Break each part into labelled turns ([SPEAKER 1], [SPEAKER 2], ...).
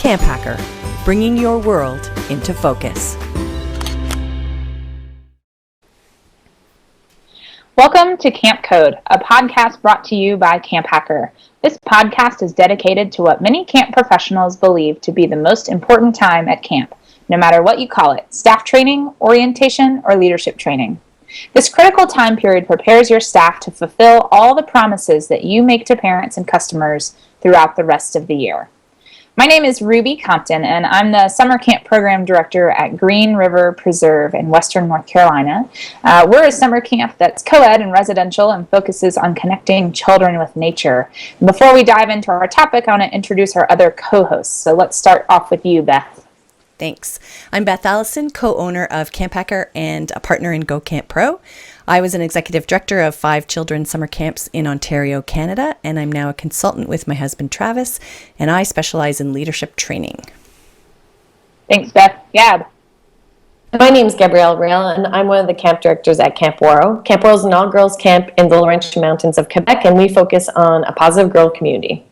[SPEAKER 1] Camp Hacker, bringing your world into focus.
[SPEAKER 2] Welcome to Camp Code, a podcast brought to you by Camp Hacker. This podcast is dedicated to what many camp professionals believe to be the most important time at camp, no matter what you call it, staff training, orientation, or leadership training. This critical time period prepares your staff to fulfill all the promises that you make to parents and customers throughout the rest of the year. My name is Ruby Compton, and I'm the Summer Camp Program Director at Green River Preserve in Western North Carolina. We're a summer camp that's co-ed and residential and focuses on connecting children with nature. And before we dive into our topic, I want to introduce our other co-hosts. So let's start off with you, Beth.
[SPEAKER 1] Thanks. I'm Beth Allison, co-owner of Camp Hacker and a partner in Go Camp Pro. I was an executive director of 5 children's summer camps in Ontario, Canada, and I'm now a consultant with my husband, Travis, and I specialize in leadership training.
[SPEAKER 2] Thanks, Beth. Gab.
[SPEAKER 3] My name is Gabrielle Rail, and I'm one of the camp directors at Camp Waro. Camp Waro is an all-girls camp in the Laurentian Mountains of Quebec, and we focus on a positive girl community.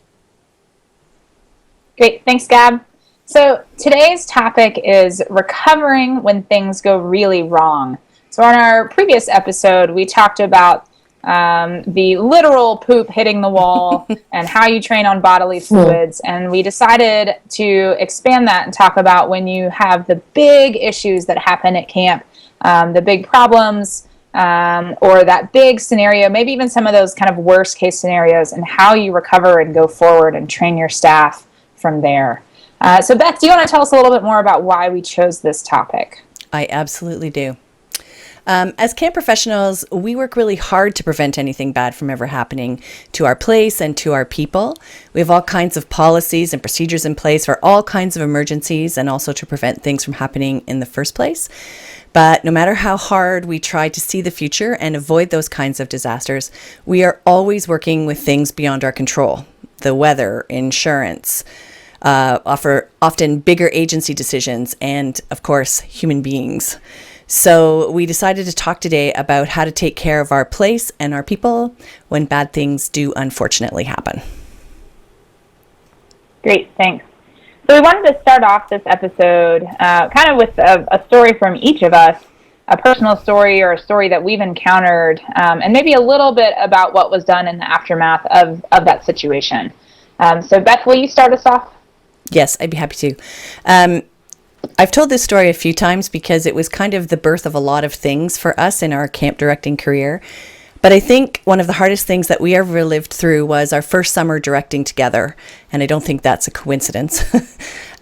[SPEAKER 2] Great. Thanks, Gab. So today's topic is recovering when things go really wrong. So on our previous episode, we talked about the literal poop hitting the wall and how you train on bodily fluids. And we decided to expand that and talk about when you have the big issues that happen at camp, the big problems, or that big scenario, maybe even some of those kind of worst case scenarios, and how you recover and go forward and train your staff from there. So Beth, do you want to tell us a little bit more about why we chose this topic?
[SPEAKER 1] I absolutely do. As camp professionals, we work really hard to prevent anything bad from ever happening to our place and to our people. We have all kinds of policies and procedures in place for all kinds of emergencies and also to prevent things from happening in the first place. But no matter how hard we try to see the future and avoid those kinds of disasters, we are always working with things beyond our control. The weather, insurance, often bigger agency decisions, and of course, human beings. So we decided to talk today about how to take care of our place and our people when bad things do unfortunately happen.
[SPEAKER 2] Great, thanks. So we wanted to start off this episode kind of with a story from each of us, a personal story or a story that we've encountered, and maybe a little bit about what was done in the aftermath of that situation. So Beth, will you start us off?
[SPEAKER 1] Yes, I'd be happy to. I've told this story a few times because it was kind of the birth of a lot of things for us in our camp directing career. But I think one of the hardest things that we ever lived through was our first summer directing together. And I don't think that's a coincidence.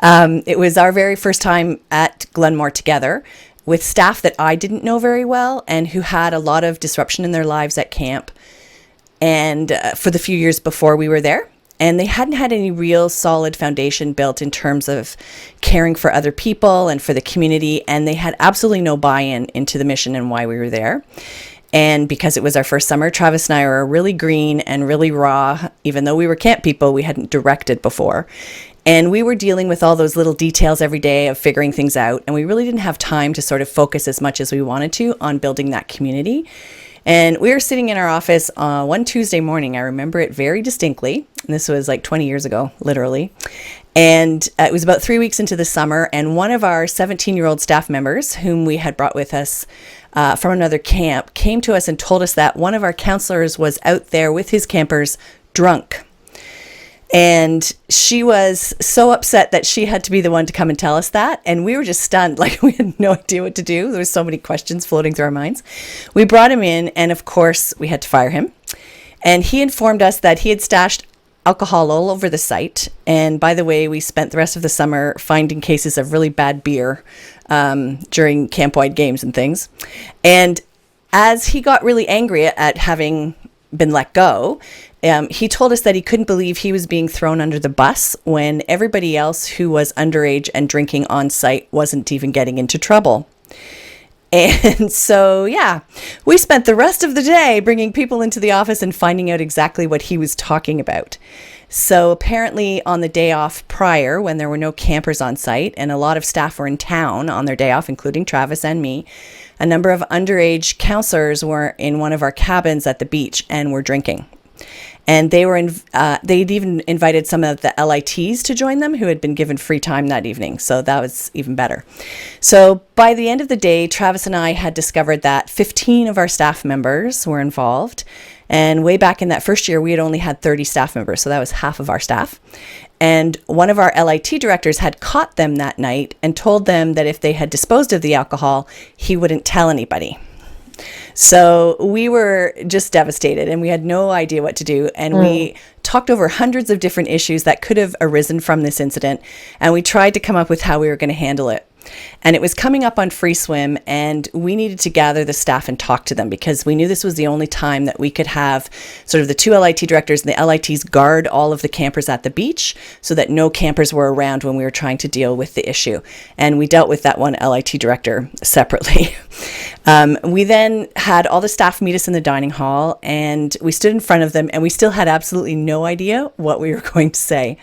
[SPEAKER 1] It was our very first time at Glenmore together with staff that I didn't know very well and who had a lot of disruption in their lives at camp and for the few years before we were there. And they hadn't had any real solid foundation built in terms of caring for other people and for the community. And they had absolutely no buy-in into the mission and why we were there. And because it was our first summer, Travis and I were really green and really raw. Even though we were camp people, we hadn't directed before. And we were dealing with all those little details every day of figuring things out. And we really didn't have time to sort of focus as much as we wanted to on building that community. And we were sitting in our office one Tuesday morning. I remember it very distinctly. And this was like 20 years ago, literally. And it was about 3 weeks into the summer. And one of our 17-year-old staff members, whom we had brought with us from another camp, came to us and told us that one of our counselors was out there with his campers drunk. And she was so upset that she had to be the one to come and tell us that. And we were just stunned, like we had no idea what to do. There was so many questions floating through our minds. We brought him in, and of course, we had to fire him. And he informed us that he had stashed alcohol all over the site. And by the way, we spent the rest of the summer finding cases of really bad beer during camp-wide games and things. And as he got really angry at having been let go, he told us that he couldn't believe he was being thrown under the bus when everybody else who was underage and drinking on site wasn't even getting into trouble. And so, we spent the rest of the day bringing people into the office and finding out exactly what he was talking about. So apparently on the day off prior, when there were no campers on site and a lot of staff were in town on their day off, including Travis and me, a number of underage counselors were in one of our cabins at the beach and were drinking. And they'd even invited some of the LITs to join them who had been given free time that evening. So that was even better. So by the end of the day, Travis and I had discovered that 15 of our staff members were involved. And way back in that first year, we had only had 30 staff members. So that was half of our staff. And one of our LIT directors had caught them that night and told them that if they had disposed of the alcohol, he wouldn't tell anybody. So we were just devastated and we had no idea what to do. And we talked over hundreds of different issues that could have arisen from this incident. And we tried to come up with how we were going to handle it. And it was coming up on free swim, and we needed to gather the staff and talk to them because we knew this was the only time that we could have sort of the two LIT directors and the LITs guard all of the campers at the beach so that no campers were around when we were trying to deal with the issue. And we dealt with that one LIT director separately. We then had all the staff meet us in the dining hall, and we stood in front of them, and we still had absolutely no idea what we were going to say.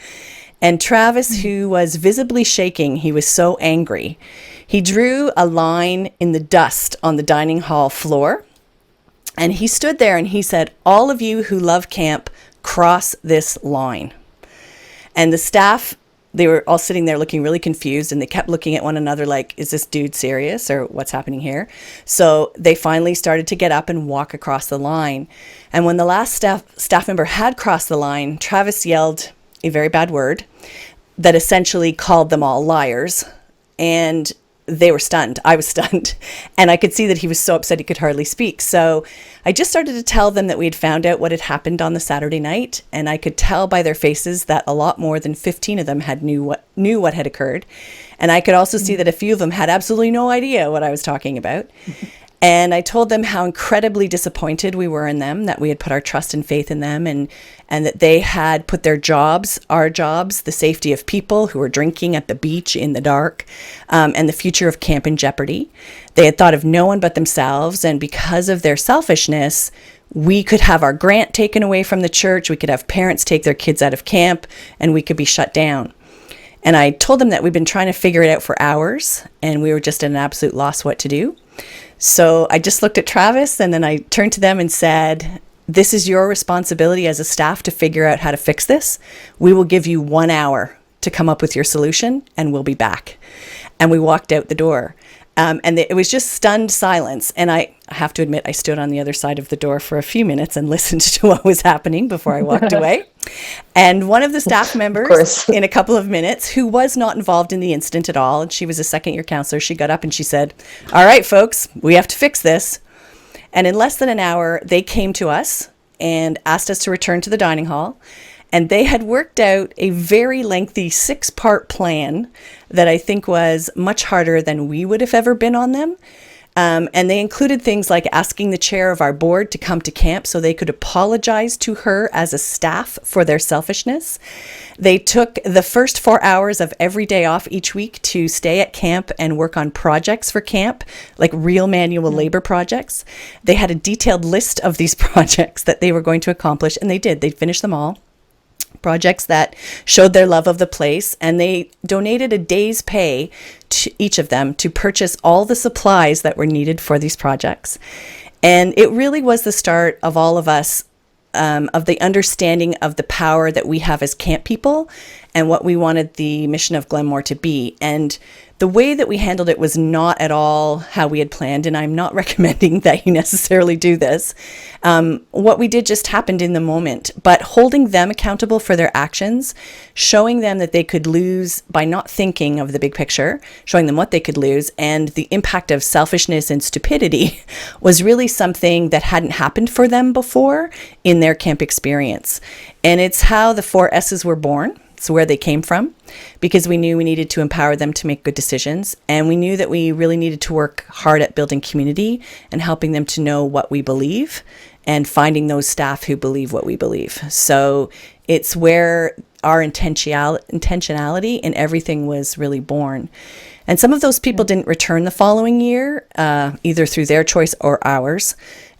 [SPEAKER 1] And Travis, who was visibly shaking, he was so angry. He drew a line in the dust on the dining hall floor. And he stood there and he said, "All of you who love camp, cross this line." And the staff, they were all sitting there looking really confused, and they kept looking at one another like, is this dude serious or what's happening here? So they finally started to get up and walk across the line. And when the last staff member had crossed the line, Travis yelled a very bad word that essentially called them all liars, and they were stunned. I was stunned, and I could see that he was so upset he could hardly speak. So I just started to tell them that we had found out what had happened on the Saturday night, and I could tell by their faces that a lot more than 15 of them had knew what had occurred, and I could also see that a few of them had absolutely no idea what I was talking about. And I told them how incredibly disappointed we were in them, that we had put our trust and faith in them, and that they had put their jobs, our jobs, the safety of people who were drinking at the beach in the dark, and the future of camp in jeopardy. They had thought of no one but themselves, and because of their selfishness, we could have our grant taken away from the church, we could have parents take their kids out of camp, and we could be shut down. And I told them that we'd been trying to figure it out for hours, and we were just at an absolute loss what to do. So I just looked at Travis, and then I turned to them and said, "This is your responsibility as a staff to figure out how to fix this. We will give you 1 hour to come up with your solution, and we'll be back." And we walked out the door. And it was just stunned silence. And I have to admit, I stood on the other side of the door for a few minutes and listened to what was happening before I walked away. And one of the staff members, in a couple of minutes, who was not involved in the incident at all, and she was a second-year counselor, she got up and she said, "All right, folks, we have to fix this." And in less than an hour, they came to us and asked us to return to the dining hall. And they had worked out a very lengthy 6-part plan that I think was much harder than we would have ever been on them. And they included things like asking the chair of our board to come to camp so they could apologize to her as a staff for their selfishness. They took the first 4 hours of every day off each week to stay at camp and work on projects for camp, like real manual labor projects. They had a detailed list of these projects that they were going to accomplish, and they did. They finished them all. Projects that showed their love of the place, and they donated a day's pay to each of them to purchase all the supplies that were needed for these projects. And it really was the start of all of us, of the understanding of the power that we have as camp people and what we wanted the mission of Glenmore to be. And the way that we handled it was not at all how we had planned, and I'm not recommending that you necessarily do this. What we did just happened in the moment, but holding them accountable for their actions, showing them that they could lose by not thinking of the big picture, showing them what they could lose, and the impact of selfishness and stupidity was really something that hadn't happened for them before in their camp experience. And it's how the 4 S's were born. It's where they came from, because we knew we needed to empower them to make good decisions. And we knew that we really needed to work hard at building community and helping them to know what we believe and finding those staff who believe what we believe. So it's where our intentionality in everything was really born. And some of those people didn't return the following year, either through their choice or ours.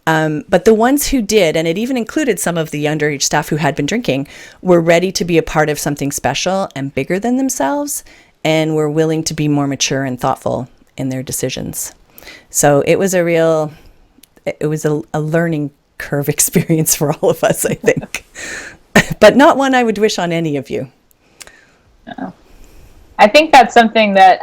[SPEAKER 1] But the ones who did, and it even included some of the underage staff who had been drinking, were ready to be a part of something special and bigger than themselves, and were willing to be more mature and thoughtful in their decisions. So it was a learning curve experience for all of us, I think. But not one I would wish on any of you.
[SPEAKER 2] I think that's something that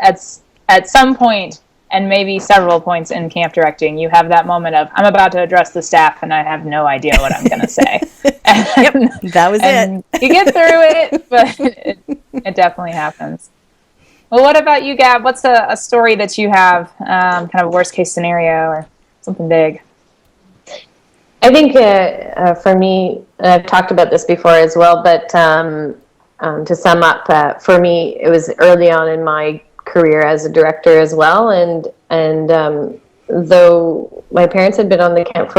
[SPEAKER 2] at some point, and maybe several points in camp directing, you have that moment of, I'm about to address the staff and I have no idea what I'm going to say.
[SPEAKER 1] Yep, that was it.
[SPEAKER 2] You get through it, but it definitely happens. Well, what about you, Gab? What's a story that you have, kind of a worst case scenario or something big?
[SPEAKER 3] I think for me, and I've talked about this before as well, but to sum up, for me, it was early on in my career as a director as well, and though my parents had been on the camp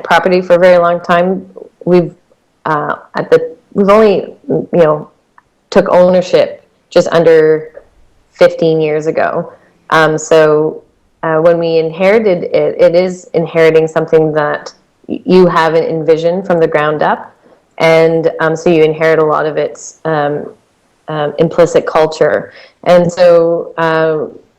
[SPEAKER 3] property for a very long time, we've only took ownership just under 15 years ago. So when we inherited it, it is inheriting something that you haven't envisioned from the ground up, and so you inherit a lot of its implicit culture. And so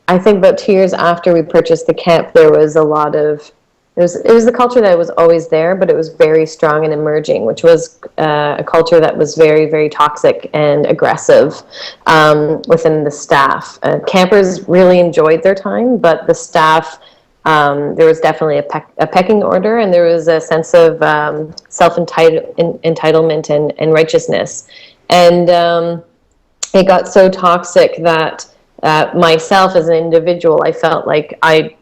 [SPEAKER 3] I think about 2 years after we purchased the camp, there was a lot of it was the culture that was always there, but it was very strong and emerging, which was a culture that was very, very toxic and aggressive within the staff. Campers really enjoyed their time, but the staff, there was definitely a pecking order, and there was a sense of self-entitlement and righteousness. And it got so toxic that myself as an individual, I felt like I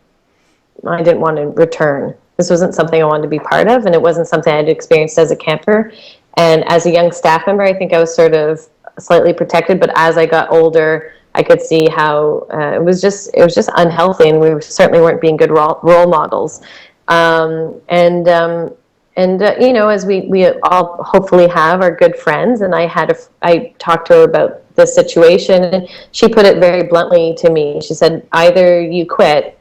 [SPEAKER 3] didn't want to return. This wasn't something I wanted to be part of, and it wasn't something I'd experienced as a camper. And as a young staff member, I think I was sort of slightly protected, but as I got older, I could see how it was just unhealthy, and we certainly weren't being good role models. As we all hopefully have, are good friends, and I talked to her about this situation, and she put it very bluntly to me. She said, either you quit,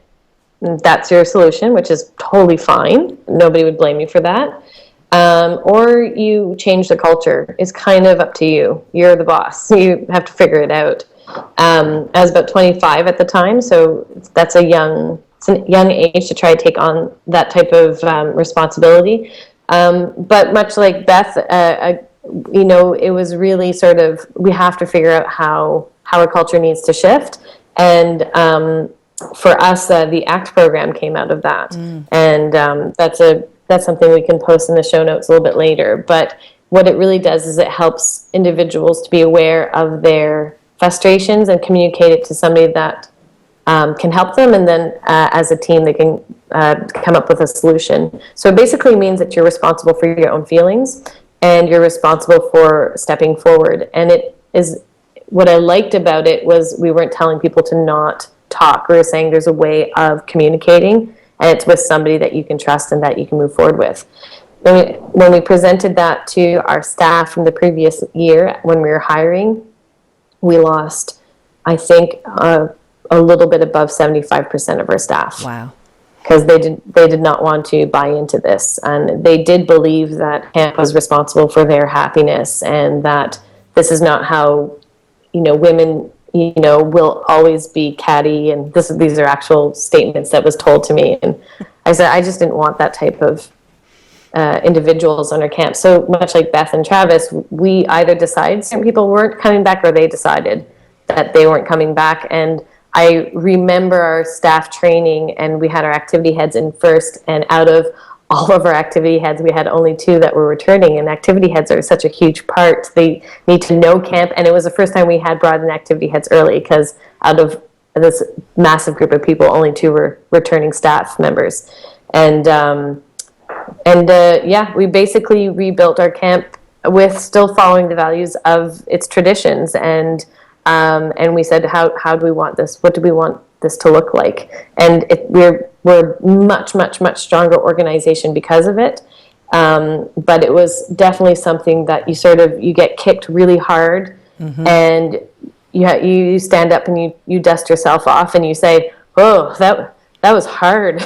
[SPEAKER 3] that's your solution, which is totally fine. Nobody would blame you for that. Or you change the culture. It's kind of up to you. You're the boss. You have to figure it out. I was about 25 at the time, so it's a young age to try to take on that type of responsibility. But much like Beth, it was really sort of, we have to figure out how our culture needs to shift. And for us, the ACT program came out of that. And that's something we can post in the show notes a little bit later. But what it really does is it helps individuals to be aware of their frustrations and communicate it to somebody that can help them, and then as a team they can come up with a solution. So it basically means that you're responsible for your own feelings, and you're responsible for stepping forward. And it is, what I liked about it was we weren't telling people to not talk. We were saying there's a way of communicating, and it's with somebody that you can trust and that you can move forward with. When we presented that to our staff from the previous year when we were hiring, we lost, I think, a little bit above 75% of our staff.
[SPEAKER 1] Wow.
[SPEAKER 3] Because they did not want to buy into this, and they did believe that camp was responsible for their happiness, and that this is not how women will always be catty, and these are actual statements that was told to me. And I said I just didn't want that type of individuals on our camp. So much like Beth and Travis, we either decided certain people weren't coming back, or they decided that they weren't coming back. And I remember our staff training, and we had our activity heads in first, and out of all of our activity heads, we had only 2 that were returning, and activity heads are such a huge part. They need to know camp, and it was the first time we had brought in activity heads early, because out of this massive group of people, only 2 were returning staff members. And we basically rebuilt our camp with still following the values of its traditions, and we said, how do we want this? What do we want this to look like? And we're much, much, much stronger organization because of it. But it was definitely something that you get kicked really hard, and you stand up and you dust yourself off, and you say, oh, that was hard.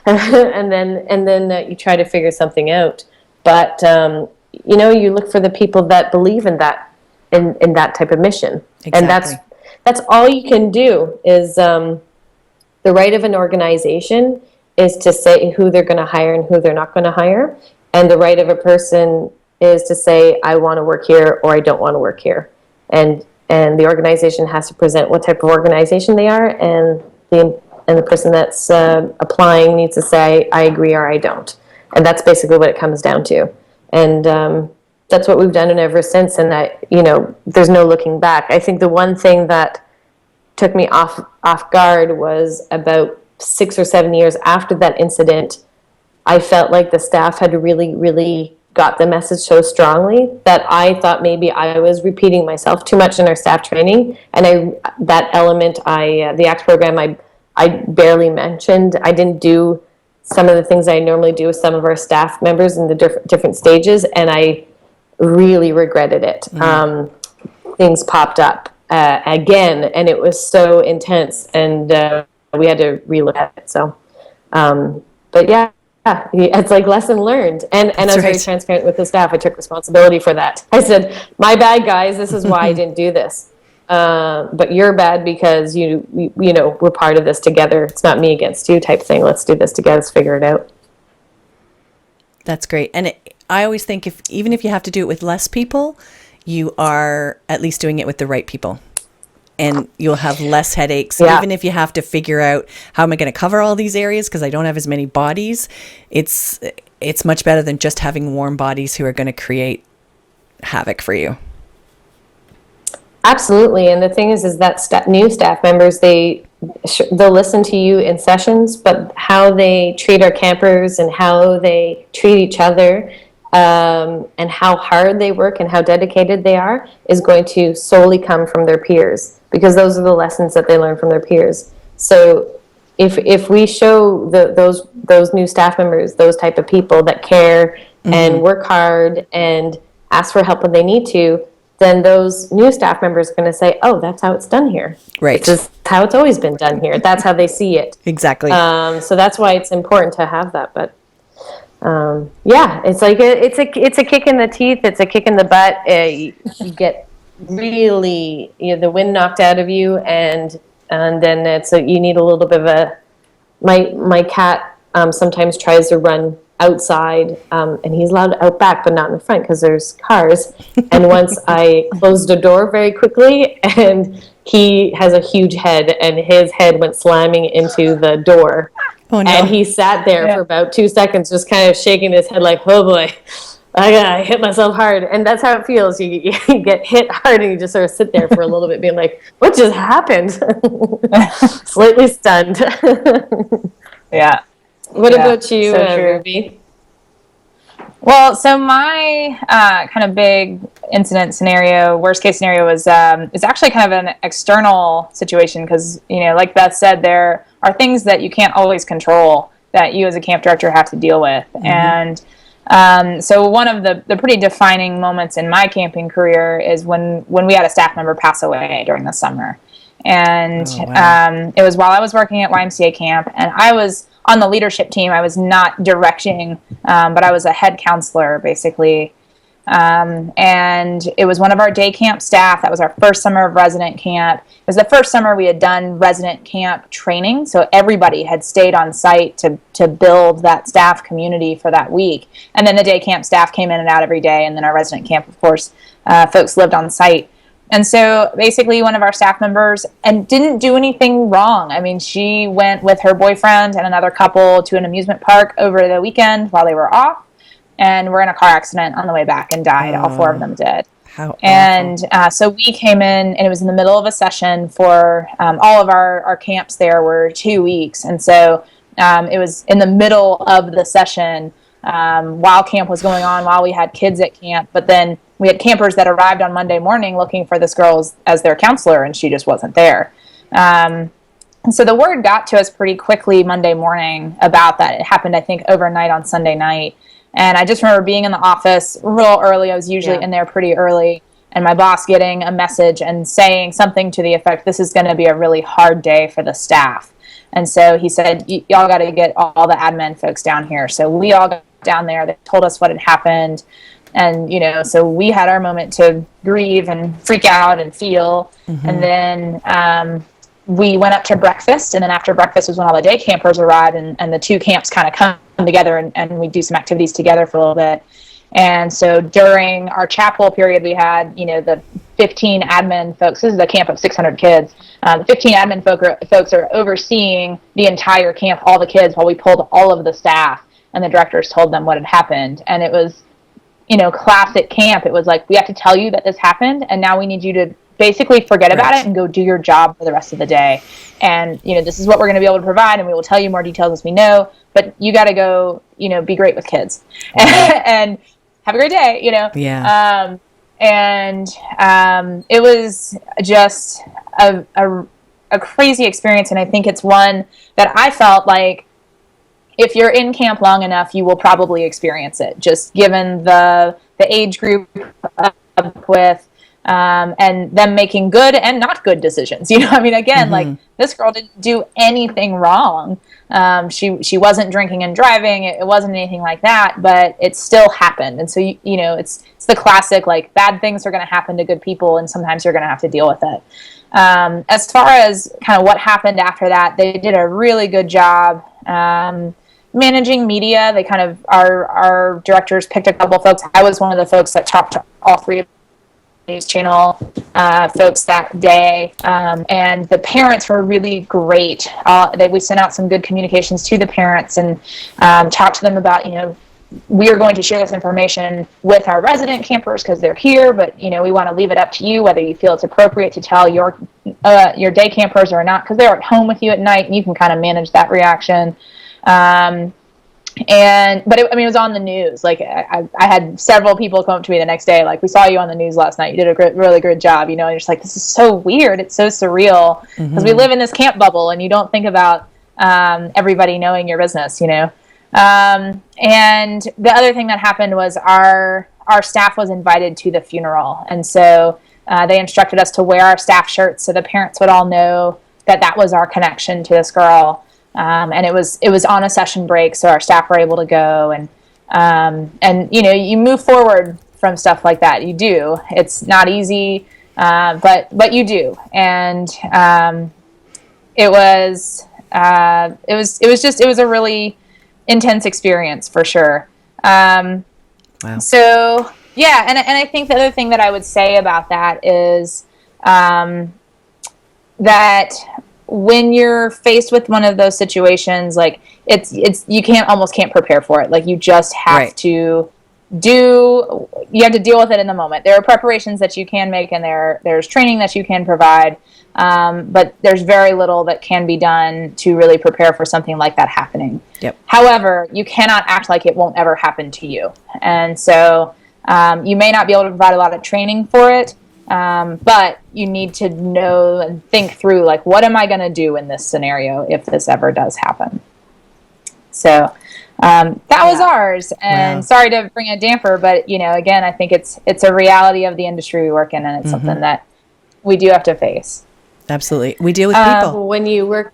[SPEAKER 3] and then you try to figure something out. But you look for the people that believe in that, in that type of mission. Exactly. And that's all you can do. Is the right of an organization is to say who they're going to hire and who they're not going to hire. And the right of a person is to say, I want to work here or I don't want to work here. And the organization has to present what type of organization they are, and the person that's applying needs to say, I agree or I don't. And that's basically what it comes down to. And that's what we've done ever since. And that, there's no looking back. I think the one thing that took me off guard was about 6 or 7 years after that incident, I felt like the staff had really, really got the message so strongly that I thought maybe I was repeating myself too much in our staff training. And the ACTS program, I barely mentioned. I didn't do some of the things I normally do with some of our staff members in the different stages, and I really regretted it. Things popped up again, and it was so intense, and we had to relook at it. So, but yeah, it's like lesson learned. And I was very transparent with the staff. I took responsibility for that. I said, my bad, guys, this is why I didn't do this. But you're bad because we're part of this together. It's not me against you type thing. Let's do this together. Let's figure it out.
[SPEAKER 1] That's great. And I always think even if you have to do it with less people, you are at least doing it with the right people. And you'll have less headaches. Yeah. Even if you have to figure out, how am I going to cover all these areas because I don't have as many bodies, it's much better than just having warm bodies who are going to create havoc for you.
[SPEAKER 3] Absolutely. And the thing is that new staff members, they'll listen to you in sessions, but how they treat our campers and how they treat each other, and how hard they work and how dedicated they are is going to solely come from their peers, because those are the lessons that they learn from their peers. So if we show those new staff members, those type of people that care and work hard and ask for help when they need to, then those new staff members are going to say, oh, that's how it's done here.
[SPEAKER 1] Right.
[SPEAKER 3] This is how it's always been done here. That's how they see it.
[SPEAKER 1] Exactly.
[SPEAKER 3] So that's why it's important to have that. But it's like it's a kick in the teeth. It's a kick in the butt. You get really the wind knocked out of you, and then you need a little bit of my cat sometimes tries to run outside, and he's allowed out back but not in the front because there's cars. And once I closed the door very quickly, and he has a huge head, and his head went slamming into the door. Oh, no. And he sat there for about 2 seconds just kind of shaking his head like, oh boy, I hit myself hard. And that's how it feels. You get hit hard and you just sort of sit there for a little bit being like, what just happened? Slightly stunned.
[SPEAKER 2] Yeah.
[SPEAKER 3] What about you, Ruby?
[SPEAKER 2] Well, so my kind of big incident scenario, worst case scenario, was it's actually kind of an external situation because, like Beth said, there are things that you can't always control that you as a camp director have to deal with. And so one of the pretty defining moments in my camping career is when we had a staff member pass away during the summer. And it was while I was working at YMCA camp, and I was on the leadership team. I was not directing, but I was a head counselor, basically. And it was one of our day camp staff. That was our first summer of resident camp. It was the first summer we had done resident camp training, so everybody had stayed on site to build that staff community for that week. And then the day camp staff came in and out every day, and then our resident camp, of course, folks lived on site. And so basically one of our staff members and didn't do anything wrong. I mean, she went with her boyfriend and another couple to an amusement park over the weekend while they were off, and were in a car accident on the way back and died. All four of them did.
[SPEAKER 1] How
[SPEAKER 2] and so we came in, and it was in the middle of a session for all of our camps. There were 2 weeks. And so it was in the middle of the session while camp was going on, while we had kids at camp. But then we had campers that arrived on Monday morning looking for this girl as their counselor, and she just wasn't there. And so the word got to us pretty quickly Monday morning about that. It happened, I think, overnight on Sunday night. And I just remember being in the office real early. I was usually in there pretty early. And my boss getting a message and saying something to the effect, this is going to be a really hard day for the staff. And so he said, y'all got to get all the admin folks down here. So we all got down there. They told us what had happened. And, so we had our moment to grieve and freak out and feel. And then we went up to breakfast, and then after breakfast was when all the day campers arrived, and the two camps kind of come together, and we do some activities together for a little bit. And so during our chapel period, we had, the 15 admin folks. This is a camp of 600 kids. The 15 admin folks are overseeing the entire camp, all the kids, while we pulled all of the staff, and the directors told them what had happened. And it was, classic camp. It was like, we have to tell you that this happened, and now we need you to basically forget about it and go do your job for the rest of the day. And, this is what we're going to be able to provide, and we will tell you more details as we know, but you got to go, be great with kids and have a great day,
[SPEAKER 1] Yeah.
[SPEAKER 2] It was just a crazy experience. And I think it's one that I felt like if you're in camp long enough, you will probably experience it, just given the age group up with, and them making good and not good decisions. Again, like, this girl didn't do anything wrong. She wasn't drinking and driving. It wasn't anything like that, but it still happened. And so, it's the classic, like, bad things are going to happen to good people, and sometimes you're going to have to deal with it. As far as kind of what happened after that, they did a really good job managing media. They kind of, our directors picked a couple of folks. I was one of the folks that talked to all three of news channel folks that day, and the parents were really great. We sent out some good communications to the parents and talked to them about, we are going to share this information with our resident campers because they're here, but we want to leave it up to you whether you feel it's appropriate to tell your day campers or not, because they're at home with you at night, and you can kind of manage that reaction. But it was on the news. Like, I had several people come up to me the next day, like, we saw you on the news last night. You did a really good job. And you're just like, this is so weird. It's so surreal, because we live in this camp bubble, and you don't think about everybody knowing your business, And the other thing that happened was our staff was invited to the funeral, and so they instructed us to wear our staff shirts so the parents would all know that was our connection to this girl. And it was on a session break, so our staff were able to go, and you move forward from stuff like that. You do. It's not easy, but you do. And it was a really intense experience for sure.
[SPEAKER 1] Wow.
[SPEAKER 2] So yeah, and I think the other thing that I would say about that is that when you're faced with one of those situations, like, it's you almost can't prepare for it. Like, you just have to deal with it in the moment. There are preparations that you can make, and there's training that you can provide, but there's very little that can be done to really prepare for something like that happening.
[SPEAKER 1] Yep.
[SPEAKER 2] However, you cannot act like it won't ever happen to you, and so you may not be able to provide a lot of training for it. But you need to know and think through, like, what am I going to do in this scenario if this ever does happen? So that was ours. And sorry to bring a damper, but, again, I think it's a reality of the industry we work in, and it's something that we do have to face.
[SPEAKER 1] Absolutely. We deal with people.
[SPEAKER 3] When you work,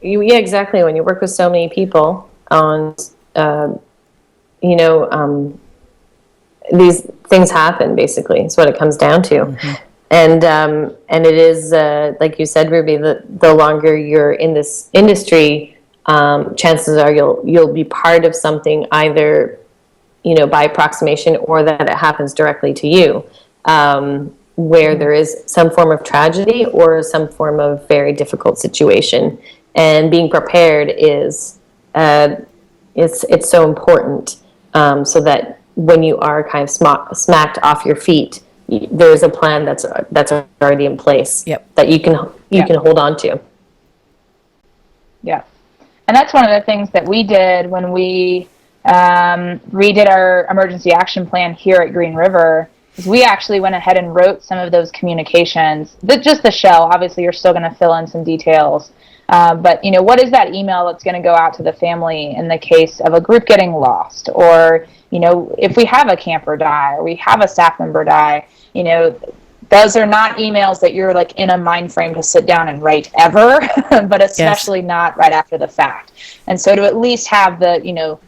[SPEAKER 3] exactly. When you work with so many people on, these things happen, basically. It's what it comes down to. And it is, like you said, Ruby, the longer you're in this industry, chances are you'll be part of something, either, by approximation, or that it happens directly to you, where there is some form of tragedy or some form of very difficult situation. And being prepared is, it's so important, so that when you are kind of smacked off your feet, there's a plan that's already in place.
[SPEAKER 1] Yep.
[SPEAKER 3] That you can hold on to.
[SPEAKER 2] Yeah, and that's one of the things that we did when we redid our emergency action plan here at Green River. Is we actually went ahead and wrote some of those communications. Just the shell. Obviously, you're still going to fill in some details. But, what is that email that's going to go out to the family in the case of a group getting lost? Or, if we have a camper die, or we have a staff member die, those are not emails that you're, like, in a mind frame to sit down and write ever, but especially not right after the fact. And so to at least have the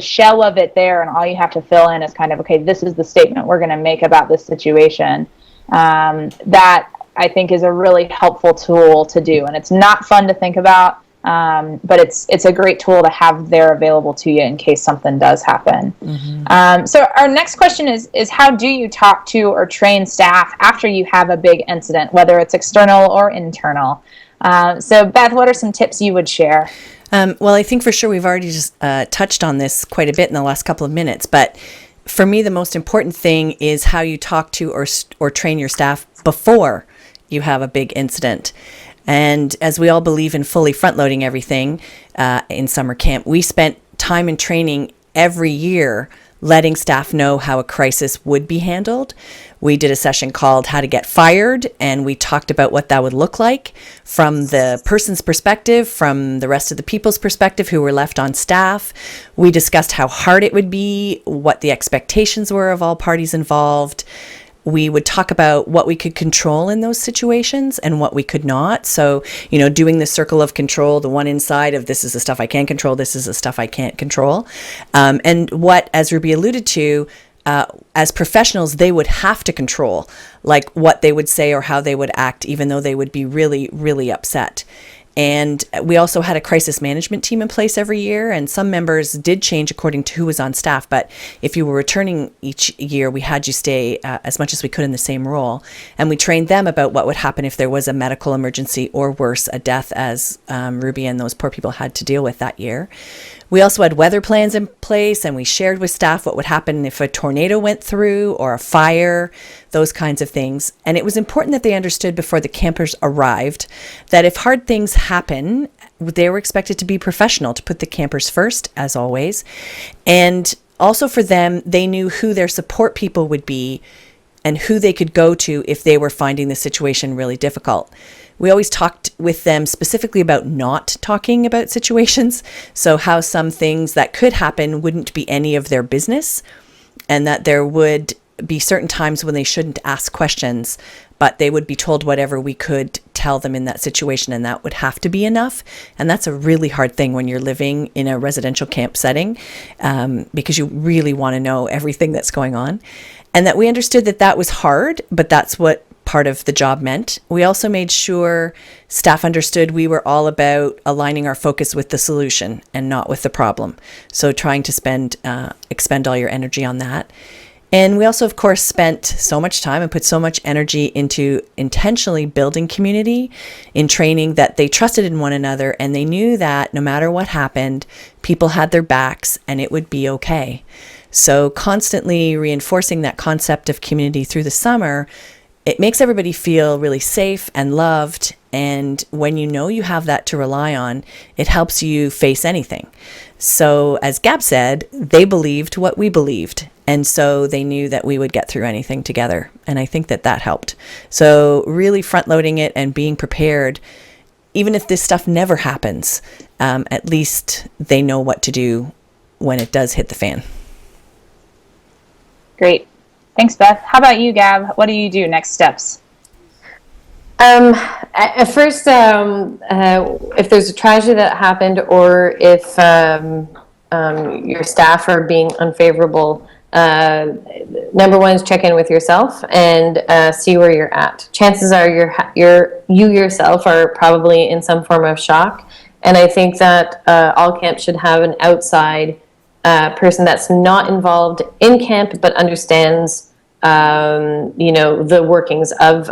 [SPEAKER 2] shell of it there, and all you have to fill in is kind of, okay, this is the statement we're going to make about this situation. That I think is a really helpful tool to do. And it's not fun to think about, but it's a great tool to have there available to you in case something does happen. So our next question is how do you talk to or train staff after you have a big incident, whether it's external or internal? So Beth, what are some tips you would share?
[SPEAKER 1] Well, I think for sure we've already just touched on this quite a bit in the last couple of minutes, but for me, the most important thing is how you talk to or train your staff before you have a big incident. And as we all believe in fully front-loading everything in summer camp, we spent time in training every year letting staff know how a crisis would be handled. We did a session called How to Get Fired, and we talked about what that would look like from the person's perspective, from the rest of the people's perspective who were left on staff. We discussed how hard it would be, what the expectations were of all parties involved. We would talk about what we could control in those situations and what we could not. So, doing the circle of control, the one inside of this is the stuff I can control, this is the stuff I can't control. And what, as Ruby alluded to, as professionals, they would have to control, like what they would say or how they would act, even though they would be really, really upset. And we also had a crisis management team in place every year, and some members did change according to who was on staff. But if you were returning each year, we had you stay as much as we could in the same role. And we trained them about what would happen if there was a medical emergency or worse, a death, as Ruby and those poor people had to deal with that year. We also had weather plans in place, and we shared with staff what would happen if a tornado went through or a fire, those kinds of things. And it was important that they understood before the campers arrived that if hard things happen, they were expected to be professional, to put the campers first, as always. And also for them, they knew who their support people would be and who they could go to if they were finding the situation really difficult. We always talked with them specifically about not talking about situations. So how some things that could happen wouldn't be any of their business, and that there would be certain times when they shouldn't ask questions, but they would be told whatever we could tell them in that situation, and that would have to be enough. And that's a really hard thing when you're living in a residential camp setting, because you really want to know everything that's going on. And that we understood that that was hard, but that's what part of the job meant. We also made sure staff understood we were all about aligning our focus with the solution and not with the problem. So trying to expend all your energy on that. And we also, of course, spent so much time and put so much energy into intentionally building community in training that they trusted in one another, and they knew that no matter what happened, people had their backs and it would be okay. So constantly reinforcing that concept of community through the summer, it makes everybody feel really safe and loved. And when you know you have that to rely on, it helps you face anything. So as Gab said, they believed what we believed. And so they knew that we would get through anything together. And I think that helped. So really front loading it and being prepared, even if this stuff never happens, at least they know what to do when it does hit the fan.
[SPEAKER 2] Great. Thanks, Beth. How about you, Gab? What do you do? Next steps?
[SPEAKER 3] At first, if there's a tragedy that happened, or if your staff are being unfavorable, number one is check in with yourself and see where you're at. Chances are you yourself are probably in some form of shock, and I think that all camps should have an outside person that's not involved in camp but understands the workings of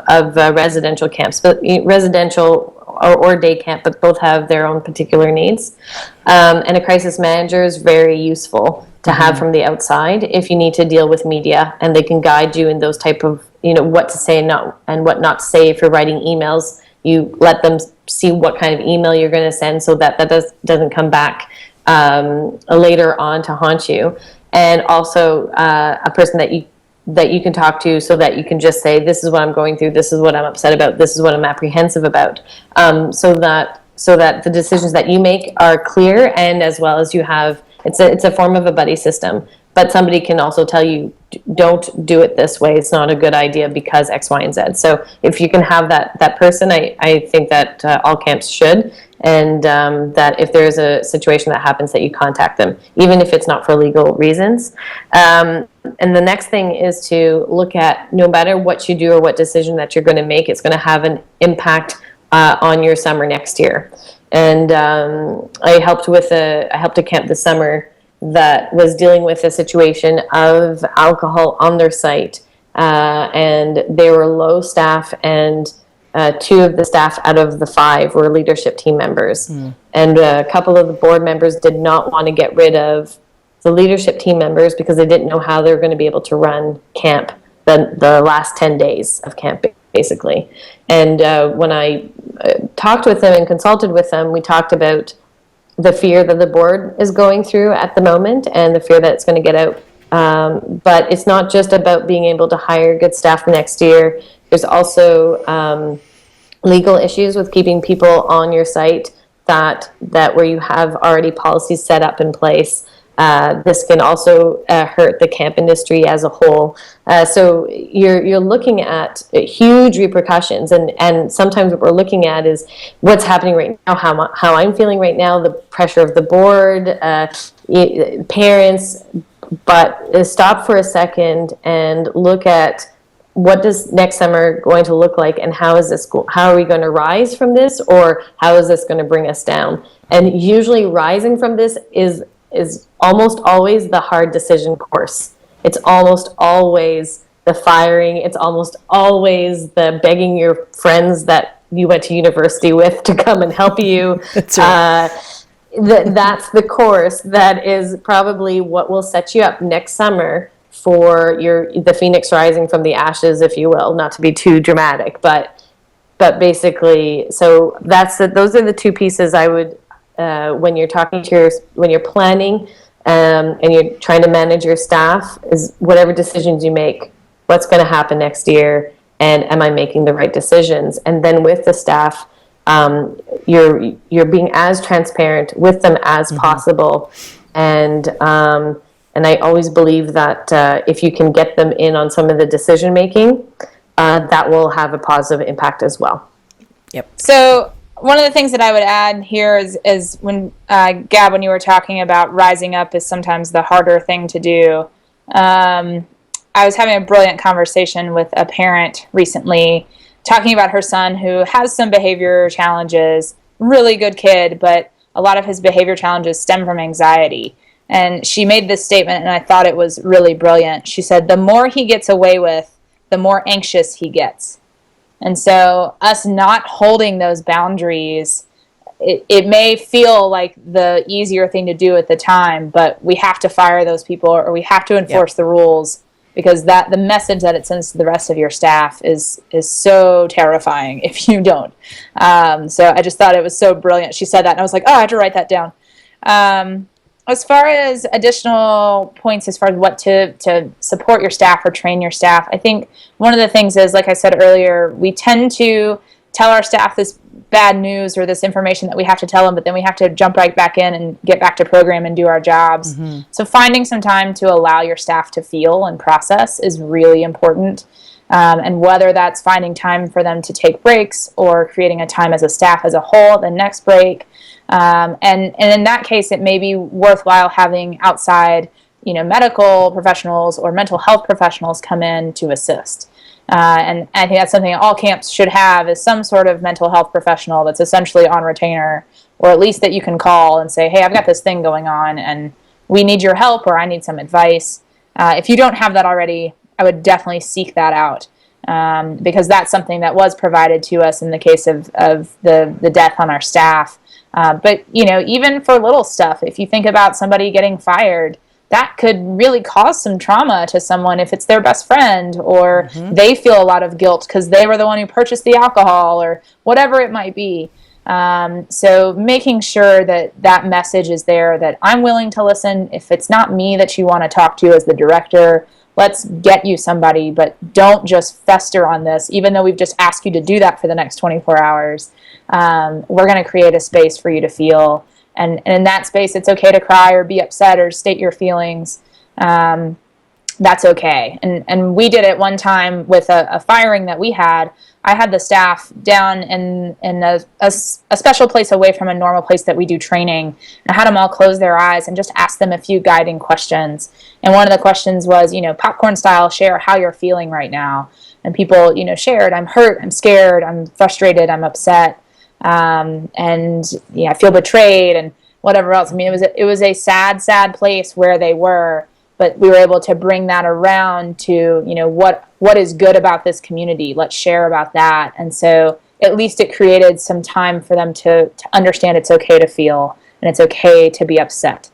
[SPEAKER 3] residential camps, but residential or day camp, but both have their own particular needs. And a crisis manager is very useful to have from the outside if you need to deal with media, and they can guide you in those type of, what to say and what not to say. If you're writing emails, you let them see what kind of email you're going to send so that doesn't come back later on to haunt you. And also a person that you can talk to, so that you can just say, this is what I'm going through, this is what I'm upset about, this is what I'm apprehensive about, so that the decisions that you make are clear, and as well as you have, it's a form of a buddy system but somebody can also tell you, don't do it this way. It's not a good idea because X, Y, and Z. So if you can have that person, I think that all camps should, and that if there's a situation that happens, that you contact them, even if it's not for legal reasons. And the next thing is to look at, no matter what you do or what decision that you're going to make, it's going to have an impact on your summer next year. And I helped a camp this summer that was dealing with a situation of alcohol on their site, and they were low staff, and 2 of the staff out of the 5 were leadership team members. And a couple of the board members did not want to get rid of the leadership team members because they didn't know how they were going to be able to run camp the last 10 days of camp, basically. And when I talked with them and consulted with them, we talked about the fear that the board is going through at the moment and the fear that it's going to get out. But it's not just about being able to hire good staff next year. There's also legal issues with keeping people on your site that where you have already policies set up in place. This can also hurt the camp industry as a whole. So you're looking at huge repercussions, and sometimes what we're looking at is what's happening right now, how I'm feeling right now, the pressure of the board, parents. But stop for a second and look at, what does next summer going to look like, and how are we going to rise from this, or how is this going to bring us down? And usually rising from this is almost always the hard decision course. It's almost always the firing. It's almost always the begging your friends that you went to university with to come and help you.
[SPEAKER 1] That's right.
[SPEAKER 3] That's the course that is probably what will set you up next summer for the phoenix rising from the ashes, if you will, not to be too dramatic, but basically, so those are the 2 pieces I would, when you're when you're planning, and you're trying to manage your staff, is whatever decisions you make, what's going to happen next year, and am I making the right decisions? And then with the staff, you're being as transparent with them as possible, and I always believe that if you can get them in on some of the decision making, that will have a positive impact as well.
[SPEAKER 1] Yep.
[SPEAKER 2] So one of the things that I would add here is when, Gab, when you were talking about rising up is sometimes the harder thing to do. I was having a brilliant conversation with a parent recently, talking about her son who has some behavior challenges, really good kid, but a lot of his behavior challenges stem from anxiety. And she made this statement, and I thought it was really brilliant. She said, the more he gets away with, the more anxious he gets. And so us not holding those boundaries, it may feel like the easier thing to do at the time, but we have to fire those people, or we have to enforce the rules, because the message that it sends to the rest of your staff is so terrifying if you don't. So I just thought it was so brilliant. She said that, and I was like, oh, I have to write that down. As far as additional points, as far as what to support your staff or train your staff, I think one of the things is, like I said earlier, we tend to tell our staff this bad news or this information that we have to tell them, but then we have to jump right back in and get back to program and do our jobs. So finding some time to allow your staff to feel and process is really important. And whether that's finding time for them to take breaks or creating a time as a staff as a whole, the next break. And in that case, it may be worthwhile having outside, medical professionals or mental health professionals come in to assist. And I think that's something all camps should have, is some sort of mental health professional that's essentially on retainer, or at least that you can call and say, hey, I've got this thing going on and we need your help, or I need some advice. If you don't have that already, I would definitely seek that out, because that's something that was provided to us in the case of the death on our staff. But, even for little stuff, if you think about somebody getting fired, that could really cause some trauma to someone if it's their best friend, or they feel a lot of guilt because they were the one who purchased the alcohol, or whatever it might be. So making sure that message is there, that I'm willing to listen. If it's not me that you want to talk to as the director, let's get you somebody, but don't just fester on this, even though we've just asked you to do that for the next 24 hours. We're going to create a space for you to feel. And in that space, it's okay to cry or be upset or state your feelings. that's okay. And we did it one time with a firing that we had. I had the staff down in a special place away from a normal place that we do training. I had them all close their eyes and just ask them a few guiding questions. And one of the questions was, popcorn style, share how you're feeling right now. And people, shared, I'm hurt, I'm scared, I'm frustrated, I'm upset, and I feel betrayed, and whatever else. I mean, it was a sad place where they were. But we were able to bring that around to, what is good about this community. Let's share about that. And so at least it created some time for them to understand it's okay to feel and it's okay to be upset.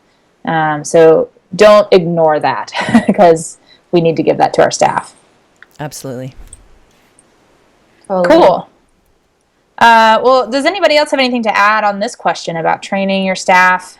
[SPEAKER 2] So don't ignore that because we need to give that to our staff.
[SPEAKER 1] Absolutely.
[SPEAKER 2] Cool. Well, does anybody else have anything to add on this question about training your staff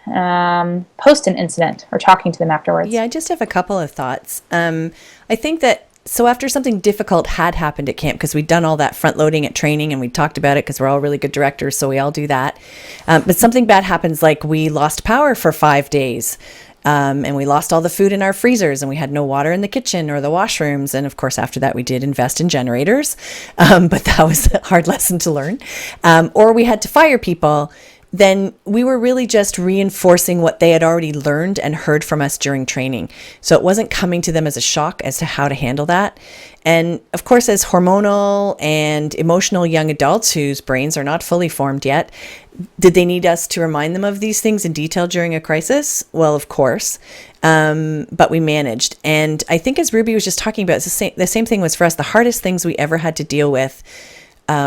[SPEAKER 2] post an incident or talking to them afterwards?
[SPEAKER 1] Yeah, I just have a couple of thoughts. I think that, so after something difficult had happened at camp, because we'd done all that front loading at training and we talked about it because we're all really good directors, so we all do that. But something bad happens, like we lost power for 5 days. And we lost all the food in our freezers and we had no water in the kitchen or the washrooms. And of course, after that, we did invest in generators. But that was a hard lesson to learn. Or we had to fire people. Then we were really just reinforcing what they had already learned and heard from us during training. So it wasn't coming to them as a shock as to how to handle that. And of course, as hormonal and emotional young adults whose brains are not fully formed yet, did they need us to remind them of these things in detail during a crisis? Well, of course, but we managed. And I think as Ruby was just talking about, it's the same thing was for us. The hardest things we ever had to deal with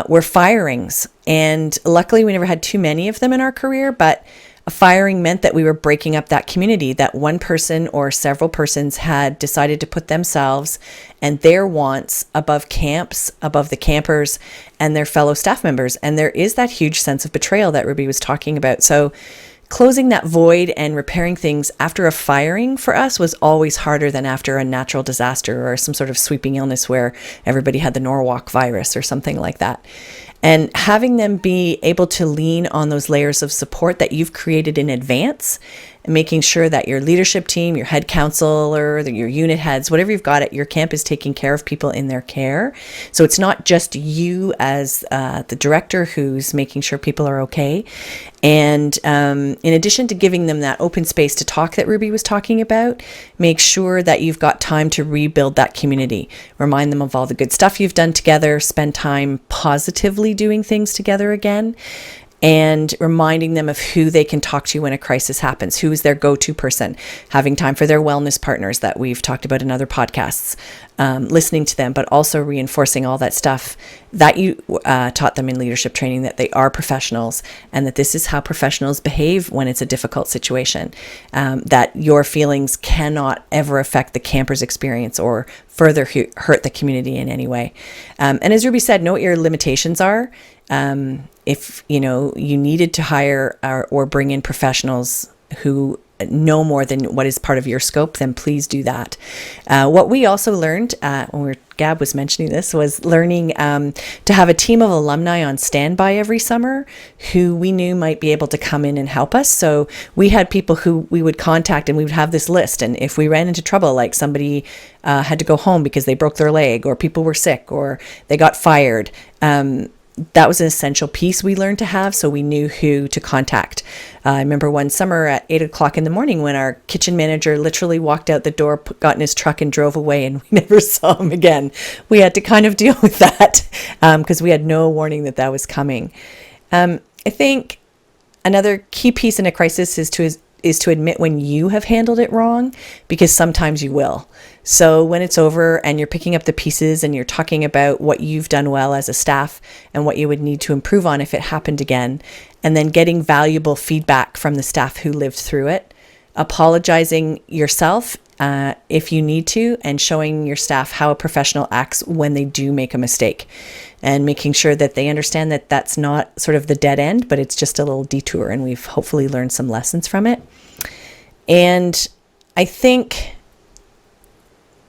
[SPEAKER 1] were firings. And luckily, we never had too many of them in our career, but a firing meant that we were breaking up that community, that one person or several persons had decided to put themselves and their wants above camps, above the campers and their fellow staff members. And there is that huge sense of betrayal that Ruby was talking about. So closing that void and repairing things after a firing for us was always harder than after a natural disaster or some sort of sweeping illness where everybody had the Norwalk virus or something like that. And having them be able to lean on those layers of support that you've created in advance, and making sure that your leadership team, your head counselor, your unit heads, whatever you've got at your camp is taking care of people in their care. So it's not just you as the director who's making sure people are okay. And in addition to giving them that open space to talk that Ruby was talking about, make sure that you've got time to rebuild that community. Remind them of all the good stuff you've done together, spend time positively doing things together again, and reminding them of who they can talk to when a crisis happens, who is their go-to person, having time for their wellness partners that we've talked about in other podcasts, listening to them, but also reinforcing all that stuff that you taught them in leadership training, that they are professionals and that this is how professionals behave when it's a difficult situation, that your feelings cannot ever affect the camper's experience or further hurt the community in any way. And as Ruby said, know what your limitations are. If you needed to hire or bring in professionals who know more than what is part of your scope, then please do that. What we also learned when Gab was mentioning this was learning to have a team of alumni on standby every summer who we knew might be able to come in and help us. So we had people who we would contact and we would have this list. And if we ran into trouble, like somebody had to go home because they broke their leg or people were sick or they got fired, that was an essential piece we learned to have, so we knew who to contact. I remember one summer at 8 o'clock in the morning when our kitchen manager literally walked out the door, got in his truck and drove away, and we never saw him again. We had to kind of deal with that because we had no warning that was coming. I think another key piece in a crisis is to admit when you have handled it wrong, because sometimes you will. So when it's over and you're picking up the pieces and you're talking about what you've done well as a staff and what you would need to improve on if it happened again, and then getting valuable feedback from the staff who lived through it, apologizing yourself if you need to, and showing your staff how a professional acts when they do make a mistake, and making sure that they understand that that's not sort of the dead end, but it's just a little detour, and we've hopefully learned some lessons from it. And I think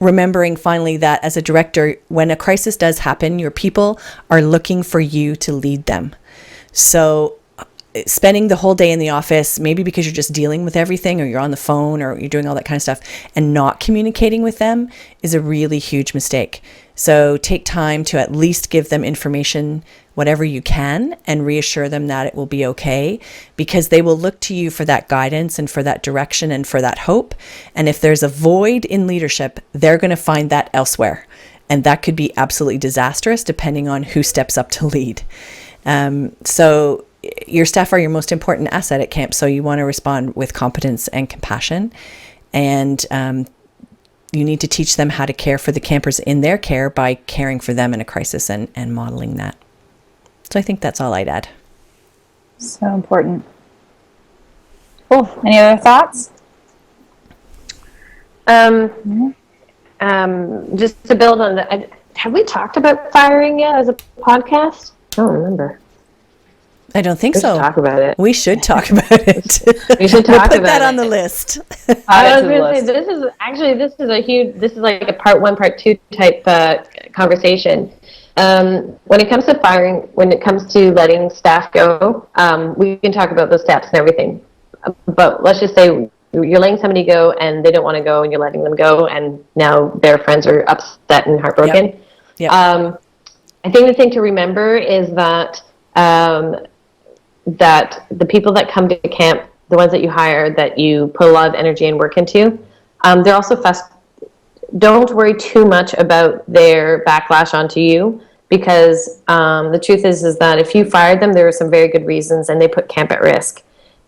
[SPEAKER 1] remembering finally that as a director, when a crisis does happen, your people are looking for you to lead them. So spending the whole day in the office, maybe because you're just dealing with everything or you're on the phone or you're doing all that kind of stuff and not communicating with them is a really huge mistake. So take time to at least give them information, whatever you can, and reassure them that it will be okay, because they will look to you for that guidance and for that direction and for that hope. And if there's a void in leadership, they're going to find that elsewhere. And that could be absolutely disastrous depending on who steps up to lead. So your staff are your most important asset at camp. So you want to respond with competence and compassion. And you need to teach them how to care for the campers in their care by caring for them in a crisis and modeling that. So I think that's all I'd add.
[SPEAKER 2] So important. Cool. Any other thoughts?
[SPEAKER 3] Just to build on that, have we talked about firing yet as a podcast? I don't remember.
[SPEAKER 1] I don't think
[SPEAKER 3] We
[SPEAKER 1] so.
[SPEAKER 3] should talk about it.
[SPEAKER 1] We should talk about it.
[SPEAKER 3] We should talk
[SPEAKER 1] Put
[SPEAKER 3] about
[SPEAKER 1] that
[SPEAKER 3] it.
[SPEAKER 1] on the list.
[SPEAKER 3] I was going to say, this is like a part one, part two type conversation. When it comes to firing, when it comes to letting staff go, we can talk about those steps and everything. But let's just say you're letting somebody go and they don't want to go and you're letting them go and now their friends are upset and heartbroken.
[SPEAKER 1] Yep.
[SPEAKER 3] I think the thing to remember is that that the people that come to camp, the ones that you hire, that you put a lot of energy and work into, they're also don't worry too much about their backlash onto you, because the truth is that if you fired them, there were some very good reasons and they put camp at risk.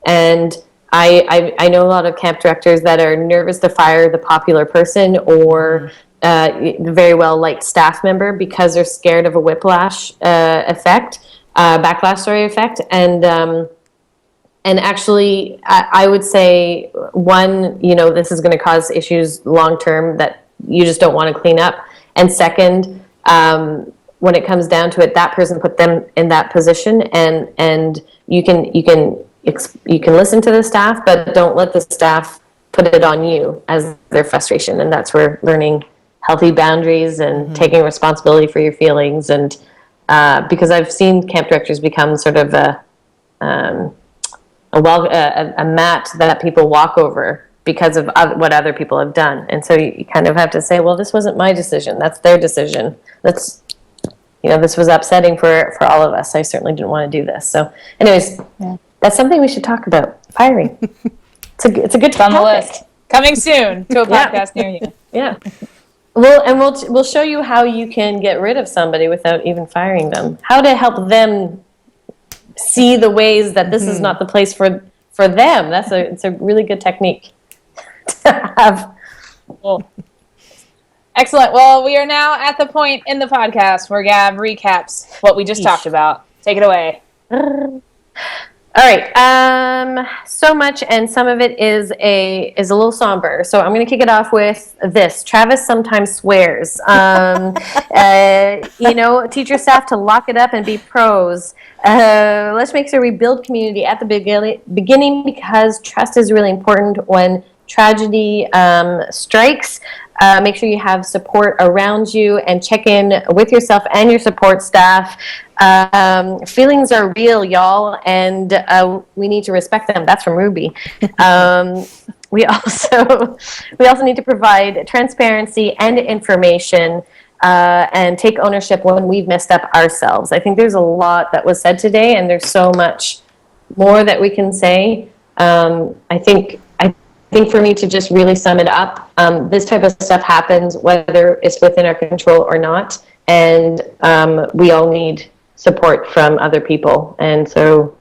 [SPEAKER 3] And I know a lot of camp directors that are nervous to fire the popular person or very well liked staff member because they're scared of a whiplash effect. Backlash effect, and actually, I would say, one, this is going to cause issues long term that you just don't want to clean up, and second, when it comes down to it, that person put them in that position, and you can listen to the staff, but don't let the staff put it on you as their frustration, and that's where learning healthy boundaries and taking responsibility for your feelings and. Because I've seen camp directors become sort of a mat that people walk over because of what other people have done, and so you kind of have to say, well, this wasn't my decision; that's their decision. This was upsetting for all of us. I certainly didn't want to do this. So, anyways, that's something we should talk about. Firing. It's a good
[SPEAKER 2] on
[SPEAKER 3] topic.
[SPEAKER 2] the list. Coming soon to a podcast near you.
[SPEAKER 3] Yeah. We'll show you how you can get rid of somebody without even firing them. How to help them see the ways that this is not the place for them. It's a really good technique to have.
[SPEAKER 2] Cool. Excellent. Well, we are now at the point in the podcast where Gab recaps what we just talked about. Take it away.
[SPEAKER 3] All right. So much, and some of it is a little somber. So I'm going to kick it off with this. Travis sometimes swears. Teach your staff to lock it up and be pros. Let's make sure we build community at the beginning, because trust is really important when tragedy strikes. Make sure you have support around you and check in with yourself and your support staff. Feelings are real, y'all, and we need to respect them. That's from Ruby. We also need to provide transparency and information and take ownership when we've messed up ourselves. I think there's a lot that was said today, and there's so much more that we can say. I think for me to just really sum it up, this type of stuff happens whether it's within our control or not, and we all need support from other people. And so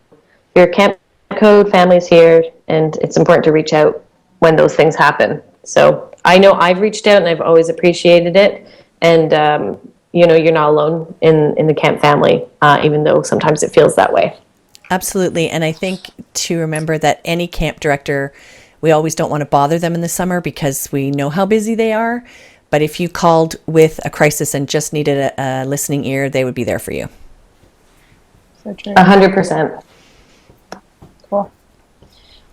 [SPEAKER 3] your camp code family's here, and it's important to reach out when those things happen. So I know I've reached out and I've always appreciated it, and you're not alone in the camp family, even though sometimes it feels that way.
[SPEAKER 1] Absolutely. And I think to remember that any camp director, we always don't want to bother them in the summer because we know how busy they are. But if you called with a crisis and just needed a listening ear, they would be there for you.
[SPEAKER 2] So true.
[SPEAKER 3] 100%.
[SPEAKER 2] Cool.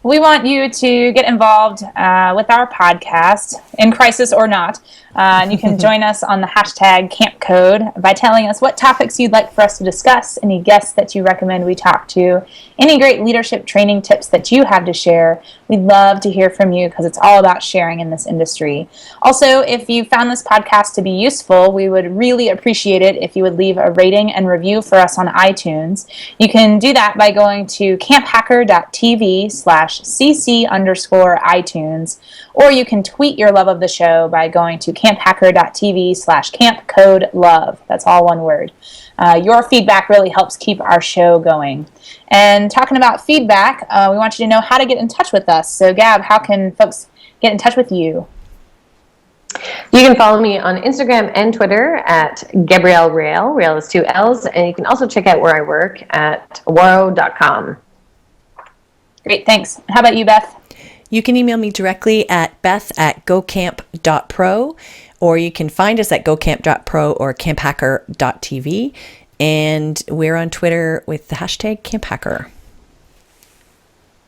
[SPEAKER 2] We want you to get involved with our podcast, in crisis or not. And you can join us on the hashtag Camp Code by telling us what topics you'd like for us to discuss, any guests that you recommend we talk to, any great leadership training tips that you have to share. We'd love to hear from you because it's all about sharing in this industry. Also, if you found this podcast to be useful, we would really appreciate it if you would leave a rating and review for us on iTunes. You can do that by going to camphacker.tv/cc_iTunes, or you can tweet your love of the show by going to camphacker.tv/campcodelove. That's all one word. Your feedback really helps keep our show going. And talking about feedback, we want you to know how to get in touch with us. So, Gab, how can folks get in touch with you?
[SPEAKER 3] You can follow me on Instagram and Twitter at Gabrielle Rail. Rail is 2 L's. And you can also check out where I work at waro.com.
[SPEAKER 2] Great, thanks. How about you, Beth?
[SPEAKER 1] You can email me directly at beth@gocamp.pro, or you can find us at gocamp.pro or camphacker.tv. And we're on Twitter with the hashtag camphacker.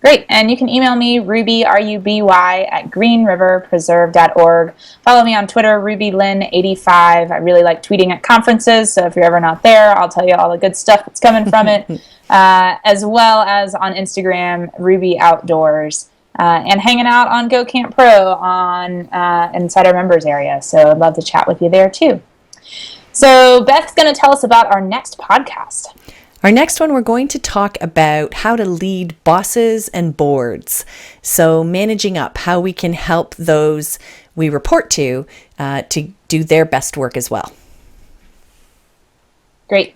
[SPEAKER 2] Great. And you can email me, Ruby, R-U-B-Y, at greenriverpreserve.org. Follow me on Twitter, RubyLynn85. I really like tweeting at conferences, so if you're ever not there, I'll tell you all the good stuff that's coming from it. As well as on Instagram, Ruby Outdoors. And hanging out on Go Camp Pro on inside our members area. So I'd love to chat with you there too. So Beth's going to tell us about our next podcast.
[SPEAKER 1] Our next one, we're going to talk about how to lead bosses and boards. So managing up, how we can help those we report to do their best work as well.
[SPEAKER 2] Great.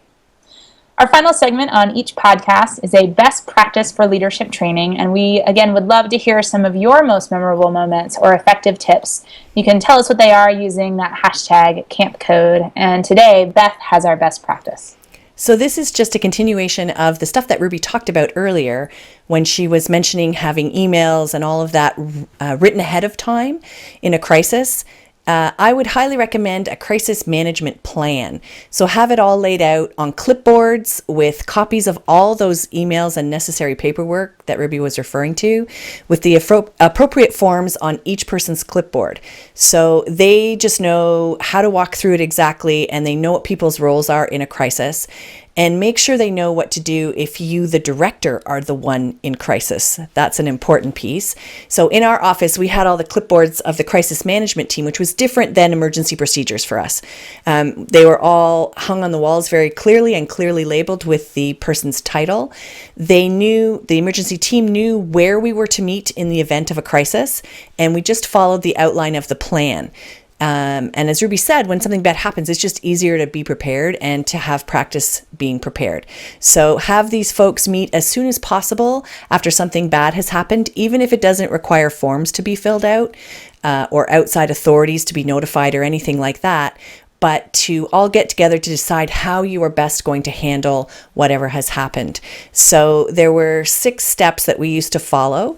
[SPEAKER 2] Our final segment on each podcast is a best practice for leadership training, and we, again, would love to hear some of your most memorable moments or effective tips. You can tell us what they are using that hashtag CampCode, and today, Beth has our best practice.
[SPEAKER 1] So this is just a continuation of the stuff that Ruby talked about earlier when she was mentioning having emails and all of that written ahead of time in a crisis. I would highly recommend a crisis management plan. So have it all laid out on clipboards with copies of all those emails and necessary paperwork that Ruby was referring to, with the appropriate forms on each person's clipboard. So they just know how to walk through it exactly, and they know what people's roles are in a crisis. And make sure they know what to do if you, the director, are the one in crisis. That's an important piece. So in our office, we had all the clipboards of the crisis management team, which was different than emergency procedures for us. They were all hung on the walls very clearly and clearly labeled with the person's title. The emergency team knew where we were to meet in the event of a crisis, and we just followed the outline of the plan. And as Ruby said, when something bad happens, it's just easier to be prepared and to have practice being prepared. So have these folks meet as soon as possible after something bad has happened, even if it doesn't require forms to be filled out or outside authorities to be notified or anything like that, but to all get together to decide how you are best going to handle whatever has happened. So there were 6 steps that we used to follow.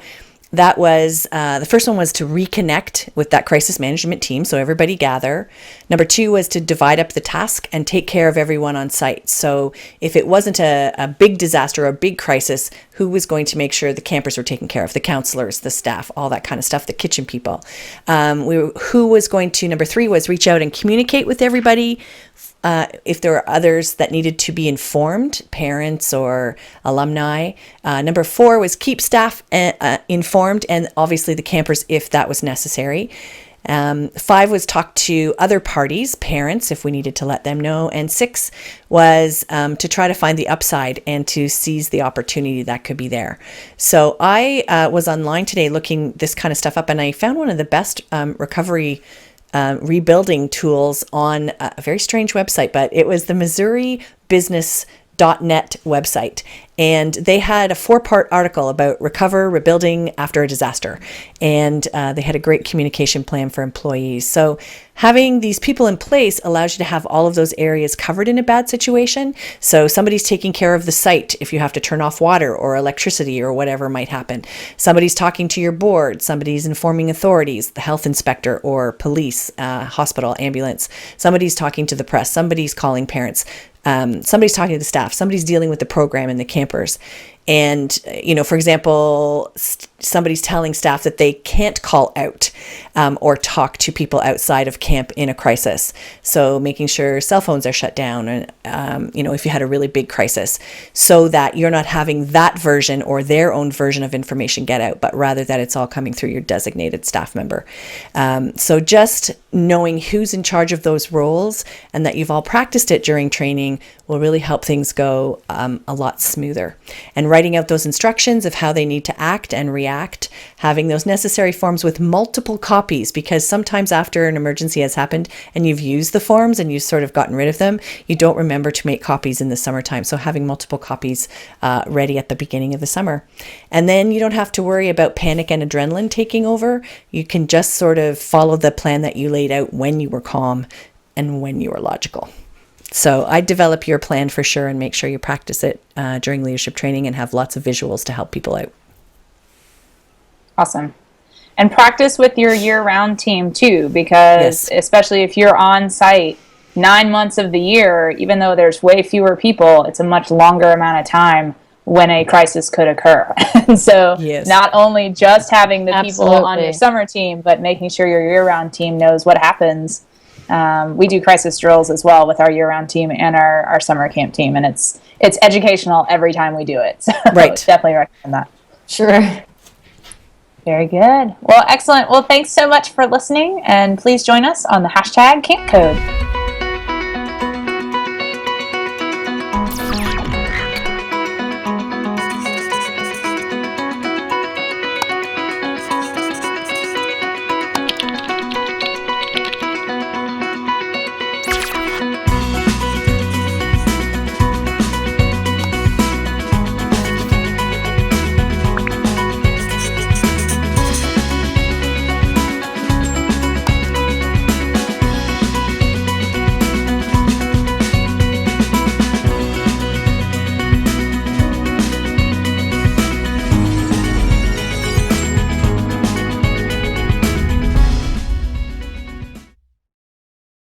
[SPEAKER 1] That was, the first one was to reconnect with that crisis management team, so everybody gather. Number 2 was to divide up the task and take care of everyone on site. So if it wasn't a big disaster or a big crisis, who was going to make sure the campers were taken care of, the counselors, the staff, all that kind of stuff, the kitchen people. Number 3 was reach out and communicate with everybody. If there were others that needed to be informed, parents or alumni. Number 4 was keep staff informed, and obviously the campers if that was necessary. 5 was talk to other parties, parents, if we needed to let them know. And 6 was to try to find the upside and to seize the opportunity that could be there. So I was online today looking this kind of stuff up, and I found one of the best recovery rebuilding tools on a very strange website, but it was the MissouriBusiness.net website. And they had a 4-part article about rebuilding after a disaster. And they had a great communication plan for employees. So having these people in place allows you to have all of those areas covered in a bad situation. So somebody's taking care of the site if you have to turn off water or electricity or whatever might happen. Somebody's talking to your board. Somebody's informing authorities, the health inspector or police, hospital, ambulance. Somebody's talking to the press. Somebody's calling parents. Somebody's talking to the staff. Somebody's dealing with the program and the campers. And, for example, somebody's telling staff that they can't call out or talk to people outside of camp in a crisis. So making sure cell phones are shut down, and, if you had a really big crisis, so that you're not having that version or their own version of information get out, but rather that it's all coming through your designated staff member. So just knowing who's in charge of those roles and that you've all practiced it during training will really help things go a lot smoother. And writing out those instructions of how they need to act and react, having those necessary forms with multiple copies, because sometimes after an emergency has happened and you've used the forms and you've sort of gotten rid of them, you don't remember to make copies in the summertime. So having multiple copies ready at the beginning of the summer. And then you don't have to worry about panic and adrenaline taking over. You can just sort of follow the plan that you laid out when you were calm and when you were logical. So I'd develop your plan for sure and make sure you practice it during leadership training and have lots of visuals to help people out.
[SPEAKER 2] Awesome. And practice with your year-round team too, because especially if you're on site 9 months of the year, even though there's way fewer people, it's a much longer amount of time when a crisis could occur. And so not only just having the people on your summer team, but making sure your year-round team knows what happens. We do crisis drills as well with our year-round team and our summer camp team, and it's educational every time we do it. So definitely recommend that.
[SPEAKER 3] Sure.
[SPEAKER 2] Very good. Well, excellent. Well, thanks so much for listening, and please join us on the #CampCode.